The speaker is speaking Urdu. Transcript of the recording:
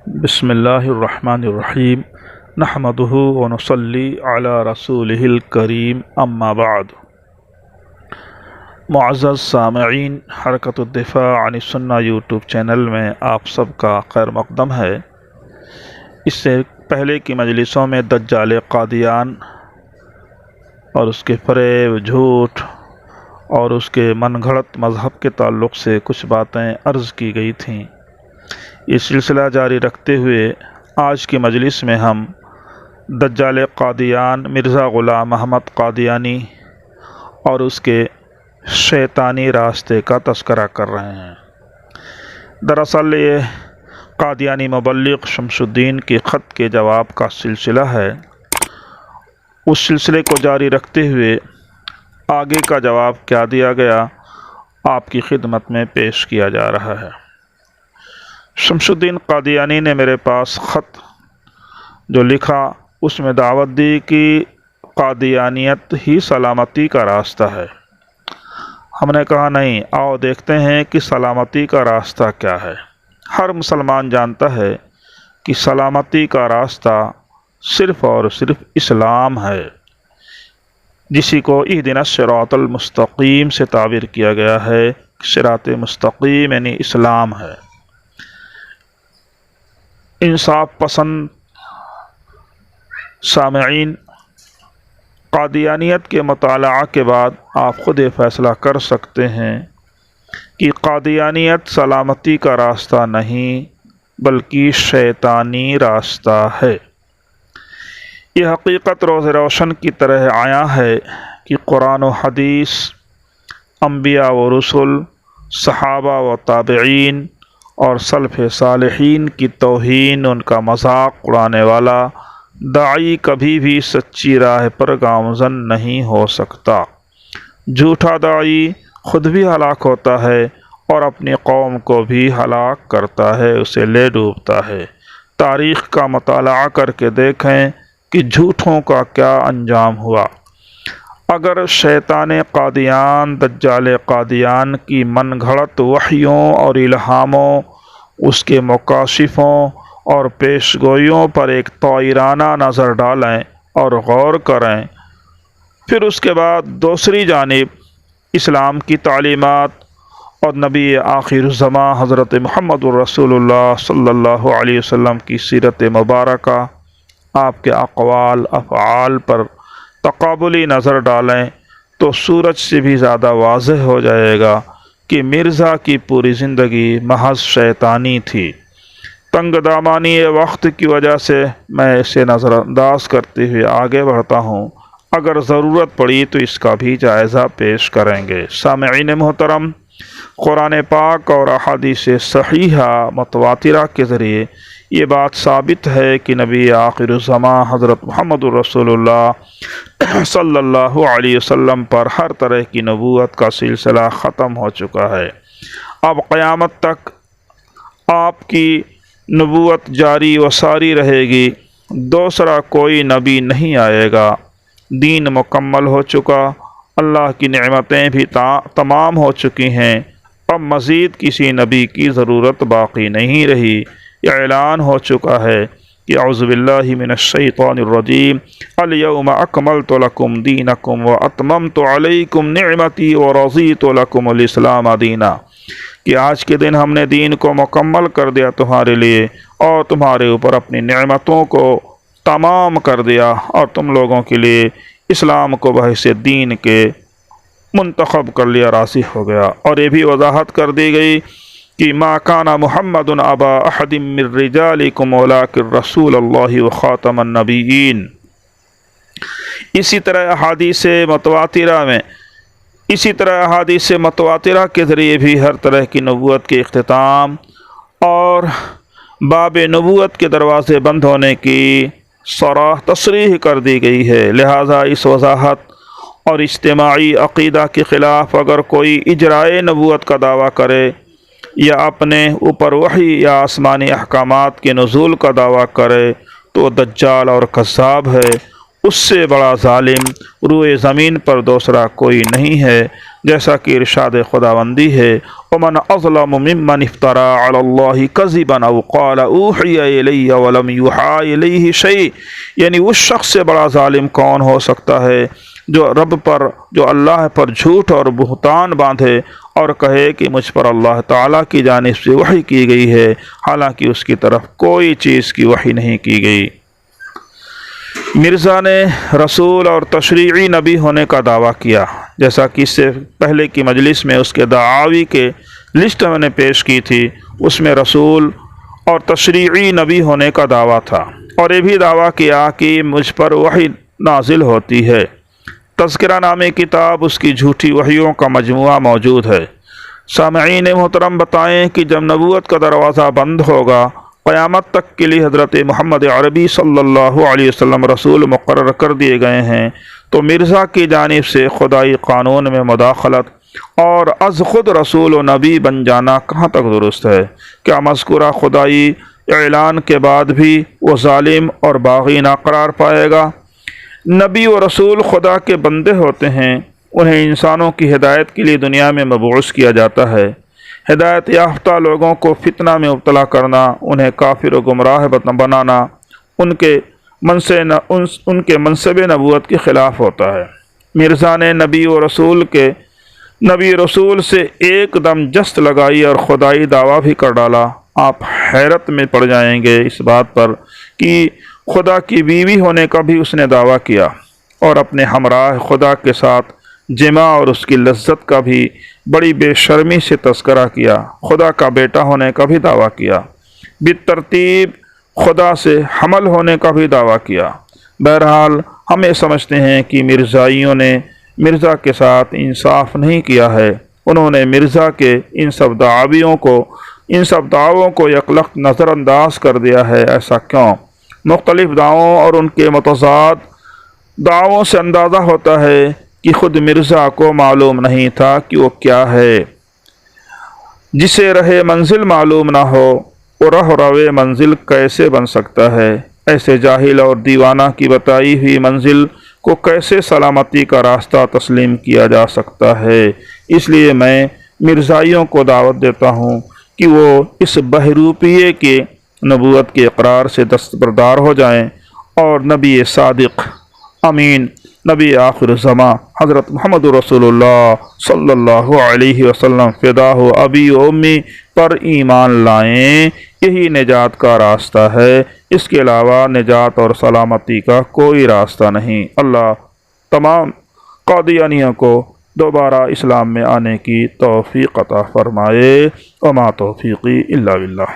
بسم اللہ الرحمن الرحیم نحمدہ ونصلی علی رسولہ الکریم اما بعد۔ معزز سامعین، حرکت الدفاع عن السنہ یوٹیوب چینل میں آپ سب کا خیر مقدم ہے۔ اس سے پہلے کی مجلسوں میں دجال قادیان اور اس کے فریب، جھوٹ اور اس کے من گھڑت مذہب کے تعلق سے کچھ باتیں عرض کی گئی تھیں۔ یہ سلسلہ جاری رکھتے ہوئے آج کی مجلس میں ہم دجال قادیان مرزا غلام محمد قادیانی اور اس کے شیطانی راستے کا تذکرہ کر رہے ہیں۔ دراصل یہ قادیانی مبلغ شمس الدین کے خط کے جواب کا سلسلہ ہے۔ اس سلسلے کو جاری رکھتے ہوئے آگے کا جواب کیا دیا گیا آپ کی خدمت میں پیش کیا جا رہا ہے۔ شمس الدین قادیانی نے میرے پاس خط جو لکھا اس میں دعوت دی کہ قادیانیت ہی سلامتی کا راستہ ہے۔ ہم نے کہا نہیں، آؤ دیکھتے ہیں کہ سلامتی کا راستہ کیا ہے۔ ہر مسلمان جانتا ہے کہ سلامتی کا راستہ صرف اور صرف اسلام ہے، جسی کو اہدنا الصراط المستقیم سے تعبیر کیا گیا ہے۔ صراط مستقیم یعنی اسلام ہے۔ انصاف پسند سامعین، قادیانیت کے مطالعہ کے بعد آپ خود یہ فیصلہ کر سکتے ہیں کہ قادیانیت سلامتی کا راستہ نہیں بلکہ شیطانی راستہ ہے۔ یہ حقیقت روز روشن کی طرح عیاں ہے کہ قرآن و حدیث، انبیاء و رسل، صحابہ و تابعین اور سلف صالحین کی توہین، ان کا مذاق اڑانے والا داعی کبھی بھی سچی راہ پر گامزن نہیں ہو سکتا۔ جھوٹا داعی خود بھی ہلاک ہوتا ہے اور اپنی قوم کو بھی ہلاک کرتا ہے، اسے لے ڈوبتا ہے۔ تاریخ کا مطالعہ کر کے دیکھیں کہ جھوٹوں کا کیا انجام ہوا۔ اگر شیطان قادیان، دجال قادیان کی من گھڑت وحیوں اور الہاموں، اس کے مکاشفوں اور پیش گوئیوں پر ایک طائرانہ نظر ڈالیں اور غور کریں، پھر اس کے بعد دوسری جانب اسلام کی تعلیمات اور نبی آخر الزماں حضرت محمد الرسول اللہ صلی اللہ علیہ وسلم کی سیرت مبارکہ، آپ کے اقوال افعال پر تقابلی نظر ڈالیں تو سورج سے بھی زیادہ واضح ہو جائے گا کہ مرزا کی پوری زندگی محض شیطانی تھی۔ تنگ دامانی وقت کی وجہ سے میں اسے نظر انداز کرتے ہوئے آگے بڑھتا ہوں، اگر ضرورت پڑی تو اس کا بھی جائزہ پیش کریں گے۔ سامعین محترم، قرآن پاک اور احادیث صحیحہ متواترہ کے ذریعے یہ بات ثابت ہے کہ نبی آخر الزماں حضرت محمد الرسول اللہ صلی اللہ علیہ وسلم پر ہر طرح کی نبوت کا سلسلہ ختم ہو چکا ہے۔ اب قیامت تک آپ کی نبوت جاری و ساری رہے گی، دوسرا کوئی نبی نہیں آئے گا۔ دین مکمل ہو چکا، اللہ کی نعمتیں بھی تمام ہو چکی ہیں، اب مزید کسی نبی کی ضرورت باقی نہیں رہی۔ یہ اعلان ہو چکا ہے کہ اعوذ باللہ من الشیطان الرجیم، الیوم اکملت لکم دینکم واتممت علیکم نعمتی ورضیت لکم الاسلام دینا، کہ آج کے دن ہم نے دین کو مکمل کر دیا تمہارے لیے اور تمہارے اوپر اپنی نعمتوں کو تمام کر دیا، اور تم لوگوں کے لیے اسلام کو بحیثیت دین کے منتخب کر لیا، راسخ ہو گیا۔ اور یہ بھی وضاحت کر دی گئی کہ ما کان محمد ابا احد من رجالکم ولکن رسول اللہ وخاتم النبیین۔ اسی طرح احادیث متواترہ کے ذریعے بھی ہر طرح کی نبوت کے اختتام اور باب نبوت کے دروازے بند ہونے کی تصریح کر دی گئی ہے۔ لہٰذا اس وضاحت اور اجتماعی عقیدہ کے خلاف اگر کوئی اجرائے نبوت کا دعویٰ کرے یا اپنے اوپر وحی یا آسمانی احکامات کے نزول کا دعویٰ کرے تو دجال اور کذاب ہے۔ اس سے بڑا ظالم روئے زمین پر دوسرا کوئی نہیں ہے۔ جیسا کہ ارشاد خداوندی ہے ومن اظلم ممن افترى علی اللہ کذبا او قال اوحی الی ولم یوحى الیہ شیء، یعنی اس شخص سے بڑا ظالم کون ہو سکتا ہے جو اللہ پر جھوٹ اور بہتان باندھے اور کہے کہ مجھ پر اللہ تعالیٰ کی جانب سے وحی کی گئی ہے، حالانکہ اس کی طرف کوئی چیز کی وحی نہیں کی گئی۔ مرزا نے رسول اور تشریعی نبی ہونے کا دعویٰ کیا، جیسا کہ اس سے پہلے کی مجلس میں اس کے دعاوی کے لسٹ میں نے پیش کی تھی، اس میں رسول اور تشریعی نبی ہونے کا دعویٰ تھا، اور یہ بھی دعویٰ کیا کہ مجھ پر وحی نازل ہوتی ہے۔ تذکرہ نامی کتاب اس کی جھوٹی وحیوں کا مجموعہ موجود ہے۔ سامعین محترم، بتائیں کہ جب نبوت کا دروازہ بند ہوگا، قیامت تک کے لیے حضرت محمد عربی صلی اللہ علیہ وسلم رسول مقرر کر دیے گئے ہیں، تو مرزا کی جانب سے خدائی قانون میں مداخلت اور از خود رسول و نبی بن جانا کہاں تک درست ہے؟ کیا مذکورہ خدائی اعلان کے بعد بھی وہ ظالم اور باغی نہ قرار پائے گا؟ نبی و رسول خدا کے بندے ہوتے ہیں، انہیں انسانوں کی ہدایت کے لیے دنیا میں مبعوث کیا جاتا ہے۔ ہدایت یافتہ لوگوں کو فتنہ میں مبتلا کرنا، انہیں کافر و گمراہ بنانا ان کے منصب نبوت کے خلاف ہوتا ہے۔ مرزا نے نبی رسول سے ایک دم جست لگائی اور خدائی دعویٰ بھی کر ڈالا۔ آپ حیرت میں پڑ جائیں گے اس بات پر کہ خدا کی بیوی ہونے کا بھی اس نے دعویٰ کیا، اور اپنے ہمراہ خدا کے ساتھ جمع اور اس کی لذت کا بھی بڑی بے شرمی سے تذکرہ کیا، خدا کا بیٹا ہونے کا بھی دعویٰ کیا، بالترتیب خدا سے حمل ہونے کا بھی دعویٰ کیا۔ بہرحال ہم یہ سمجھتے ہیں کہ مرزائیوں نے مرزا کے ساتھ انصاف نہیں کیا ہے، انہوں نے مرزا کے ان سب دعووں کو یکلخت نظر انداز کر دیا ہے۔ ایسا کیوں؟ مختلف دعووں اور ان کے متضاد دعووں سے اندازہ ہوتا ہے کہ خود مرزا کو معلوم نہیں تھا کہ وہ کیا ہے۔ جسے رہ منزل معلوم نہ ہو وہ روے منزل کیسے بن سکتا ہے؟ ایسے جاہل اور دیوانہ کی بتائی ہوئی منزل کو کیسے سلامتی کا راستہ تسلیم کیا جا سکتا ہے؟ اس لیے میں مرزائیوں کو دعوت دیتا ہوں کہ وہ اس بہروپیے کے نبوت کے اقرار سے دستبردار ہو جائیں اور نبی صادق امین، نبی آخر زمان حضرت محمد رسول اللہ صلی اللہ علیہ وسلم فداہ ابی و امی پر ایمان لائیں۔ یہی نجات کا راستہ ہے، اس کے علاوہ نجات اور سلامتی کا کوئی راستہ نہیں۔ اللہ تمام قادیانیوں کو دوبارہ اسلام میں آنے کی توفیق عطا فرمائے۔ وما توفیقی الا باللہ۔